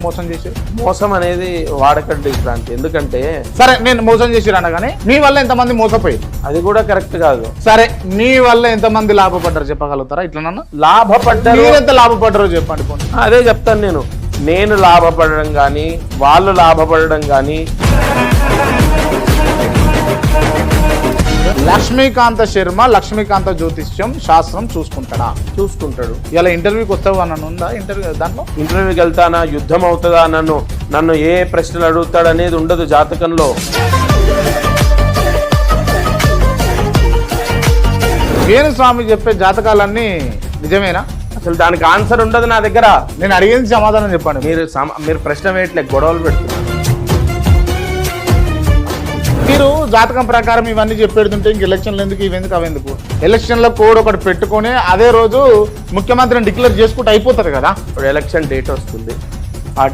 మోసం చేసి? మోసం అనేది వాడకండి క్రాంతి. ఎందుకంటే సరే నేను మోసం చేసిరు అనగానే మీ వల్ల ఎంతమంది మోసపోయారు? అది కూడా కరెక్ట్ కాదు. సరే మీ వల్ల ఎంతమంది లాభపడ్డారు చెప్పగలుగుతారా? ఇట్లా నన్ను లాభపడ్డారు, ఎంత లాభపడ్డారో చెప్పండి. అదే చెప్తాను నేను లాభపడడం కానీ వాళ్ళు లాభపడడం కానీ. లక్ష్మీకాంత శర్మ లక్ష్మీకాంత జ్యోతిష్యం శాస్త్రం చూసుకుంటాడు. ఇలా ఇంటర్వ్యూకి వస్తావు అని ఉందా? ఇంటర్వ్యూకి వెళ్తానా, యుద్ధం అవుతుందా, నన్ను ఏ ప్రశ్నలు అడుగుతాడు అనేది ఉండదు జాతకంలో. వేణుస్వామి చెప్పే జాతకాలన్నీ నిజమేనా? అసలు దానికి ఆన్సర్ ఉండదు నా దగ్గర. నేను అడిగేది సమాధానం చెప్పండి. మీరు ప్రశ్న వేయట్లే, గొడవలు పెడుతున్నారు. మీరు జాతకం ప్రకారం ఇవన్నీ చెప్పేడుతుంటే ఇంక ఎలక్షన్లు ఎందుకు, ఇవెందుకు అవెందుకు? ఎలక్షన్లో కోడ్ ఒకటి పెట్టుకొని అదే రోజు ముఖ్యమంత్రిని డిక్లేర్ చేసుకుంటూ అయిపోతుంది కదా. ఇప్పుడు ఎలక్షన్ డేట్ వస్తుంది,